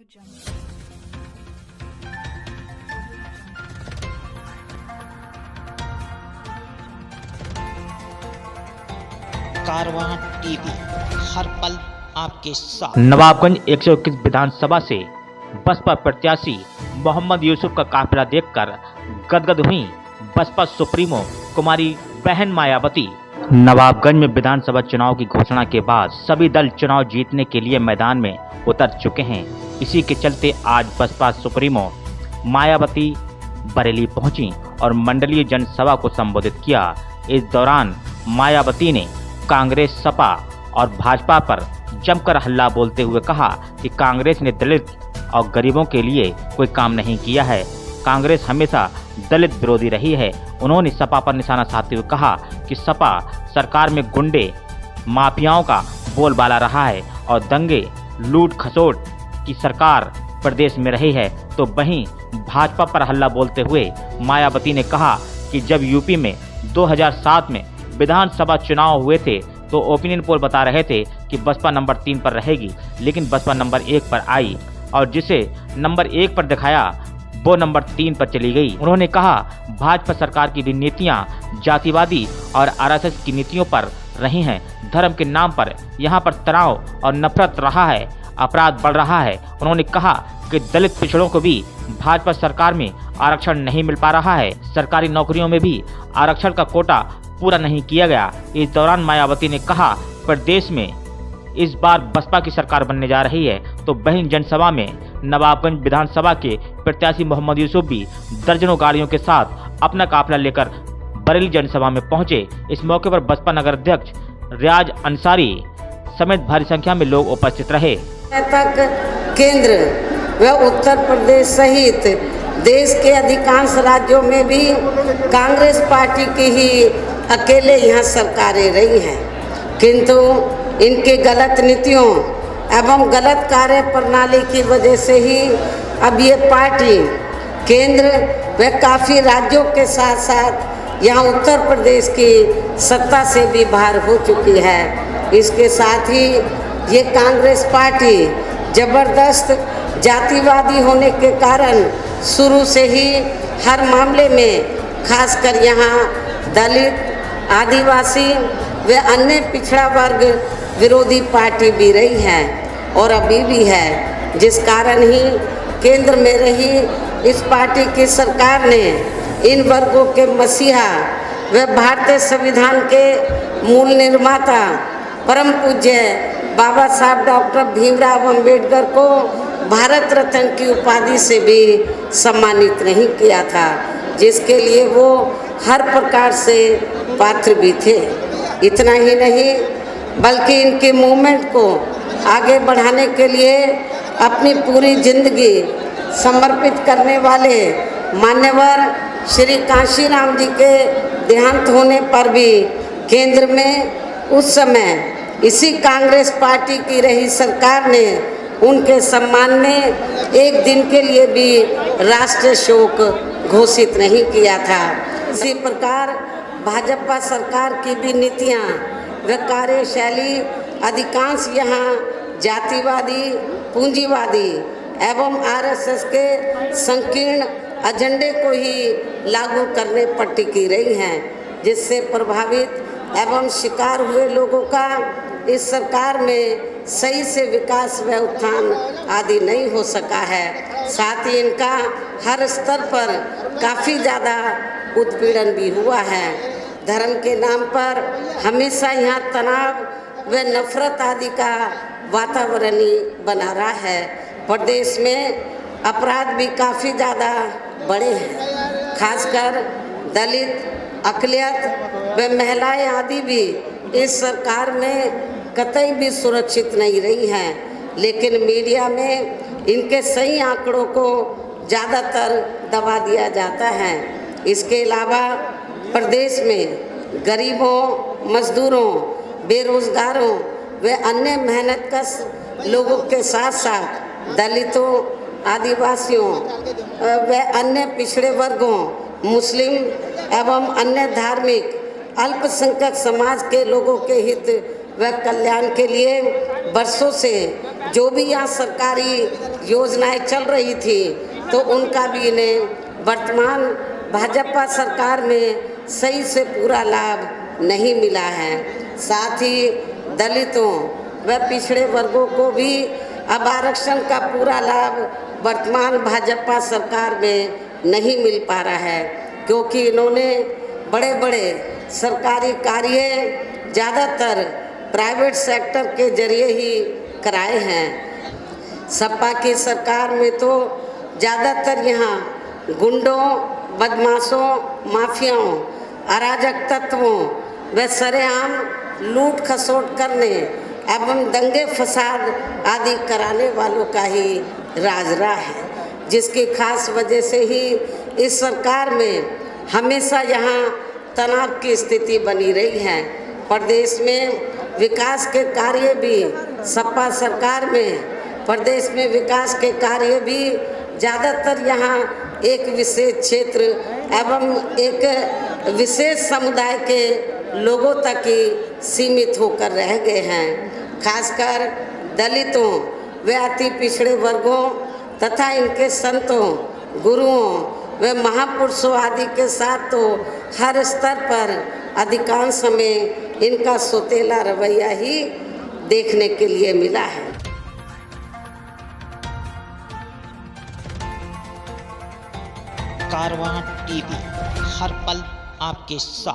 कारवां TV हर पल आपके साथ। नवाबगंज 121 विधानसभा से बसपा प्रत्याशी मोहम्मद यूसुफ का काफिला देखकर गदगद हुई बसपा सुप्रीमो कुमारी बहन मायावती। नवाबगंज में विधानसभा चुनाव की घोषणा के बाद सभी दल चुनाव जीतने के लिए मैदान में उतर चुके हैं। इसी के चलते आज बसपा सुप्रीमो मायावती बरेली पहुंची और मंडलीय जनसभा को संबोधित किया। इस दौरान मायावती ने कांग्रेस, सपा और भाजपा पर जमकर हल्ला बोलते हुए कहा कि कांग्रेस ने दलित और गरीबों के लिए कोई काम नहीं किया है। कांग्रेस हमेशा दलित विरोधी रही है। उन्होंने सपा पर निशाना साधते हुए कहा कि सपा सरकार में गुंडे माफियाओं का बोलबाला रहा है और दंगे लूट खसोट की सरकार प्रदेश में रही है। तो वहीं भाजपा पर हल्ला बोलते हुए मायावती ने कहा कि जब यूपी में 2007 में विधानसभा चुनाव हुए थे तो ओपिनियन पोल बता रहे थे कि बसपा नंबर 3 पर रहेगी, लेकिन बसपा नंबर 1 पर आई और जिसे नंबर 1 पर दिखाया वो नंबर 3 पर चली गई। उन्होंने कहा भाजपा सरकार की नीतियां जातिवादी और आरएसएस की नीतियों पर रही हैं। धर्म के नाम पर यहाँ पर तनाव और नफरत रहा है, अपराध बढ़ रहा है। उन्होंने कहा कि दलित पिछड़ों को भी भाजपा सरकार में आरक्षण नहीं मिल पा रहा है। सरकारी नौकरियों में भी आरक्षण का कोटा पूरा नहीं किया गया। इस दौरान मायावती ने कहा प्रदेश में इस बार बसपा की सरकार बनने जा रही है। तो वहीं जनसभा में नवाबगंज विधानसभा के प्रत्याशी मोहम्मद यूसुफ भी दर्जनों गाड़ियों के साथ अपना काफिला लेकर बरेली जनसभा में पहुंचे। इस मौके पर बसपा नगर अध्यक्ष रियाज अंसारी समेत भारी संख्या में लोग उपस्थित रहे। तक केंद्र व उत्तर प्रदेश सहित देश के अधिकांश राज्यों में भी कांग्रेस पार्टी की ही अकेले यहाँ सरकारें रही हैं, किंतु इनके गलत नीतियों एवं गलत कार्य प्रणाली की वजह से ही अब ये पार्टी केंद्र व काफ़ी राज्यों के साथ साथ यहाँ उत्तर प्रदेश की सत्ता से भी बाहर हो चुकी है। इसके साथ ही ये कांग्रेस पार्टी जबरदस्त जातिवादी होने के कारण शुरू से ही हर मामले में खासकर यहाँ दलित, आदिवासी व अन्य पिछड़ा वर्ग विरोधी पार्टी भी रही है और अभी भी है, जिस कारण ही केंद्र में रही इस पार्टी की सरकार ने इन वर्गों के मसीहा व भारतीय संविधान के मूल निर्माता परम पूज्य बाबा साहब डॉक्टर भीमराव अंबेडकर को भारत रत्न की उपाधि से भी सम्मानित नहीं किया था, जिसके लिए वो हर प्रकार से पात्र भी थे। इतना ही नहीं बल्कि इनके मूवमेंट को आगे बढ़ाने के लिए अपनी पूरी जिंदगी समर्पित करने वाले मान्यवर श्री कांशीराम जी के देहांत होने पर भी केंद्र में उस समय इसी कांग्रेस पार्टी की रही सरकार ने उनके सम्मान में एक दिन के लिए भी राष्ट्रीय शोक घोषित नहीं किया था। इसी प्रकार भाजपा सरकार की भी नीतियां व कार्यशैली अधिकांश यहाँ जातिवादी, पूंजीवादी एवं आरएसएस के संकीर्ण एजेंडे को ही लागू करने पर टिकी रही हैं, जिससे प्रभावित एवं शिकार हुए लोगों का इस सरकार में सही से विकास व उत्थान आदि नहीं हो सका है। साथ ही इनका हर स्तर पर काफ़ी ज़्यादा उत्पीड़न भी हुआ है। धर्म के नाम पर हमेशा यहाँ तनाव व नफरत आदि का वातावरण ही बना रहा है। प्रदेश में अपराध भी काफ़ी ज़्यादा बढ़े हैं, खासकर दलित, अक़लियत व महिलाएं आदि भी इस सरकार में कतई भी सुरक्षित नहीं रही हैं। लेकिन मीडिया में इनके सही आंकड़ों को ज़्यादातर दबा दिया जाता है। इसके अलावा प्रदेश में गरीबों, मजदूरों, बेरोजगारों व अन्य मेहनतकश लोगों के साथ साथ दलितों, आदिवासियों व अन्य पिछड़े वर्गों, मुस्लिम एवं अन्य धार्मिक अल्पसंख्यक समाज के लोगों के हित व कल्याण के लिए वर्षों से जो भी यहाँ सरकारी योजनाएं चल रही थी तो उनका भी इन्हें वर्तमान भाजपा सरकार में सही से पूरा लाभ नहीं मिला है। साथ ही दलितों व पिछड़े वर्गों को भी अब आरक्षण का पूरा लाभ वर्तमान भाजपा सरकार में नहीं मिल पा रहा है, क्योंकि इन्होंने बड़े बड़े सरकारी कार्य ज़्यादातर प्राइवेट सेक्टर के जरिए ही कराए हैं। सपा की सरकार में तो ज़्यादातर यहाँ गुंडों, बदमाशों, माफियाओं, अराजक तत्वों व सरेआम लूट खसोट करने एवं दंगे फसाद आदि कराने वालों का ही राज रहा है, जिसकी खास वजह से ही इस सरकार में हमेशा यहाँ तनाव की स्थिति बनी रही है। प्रदेश में विकास के कार्य भी सपा सरकार में प्रदेश में विकास के कार्य भी ज़्यादातर यहाँ एक विशेष क्षेत्र एवं एक विशेष समुदाय के लोगों तक ही सीमित होकर रह गए हैं। खासकर दलितों व अति पिछड़े वर्गों तथा इनके संतों, गुरुओं व महापुरुषों आदि के साथ तो हर स्तर पर अधिकांश समय इनका सोतेला रवैया ही देखने के लिए मिला है। कारवां टीवी, हर पल आपके साथ।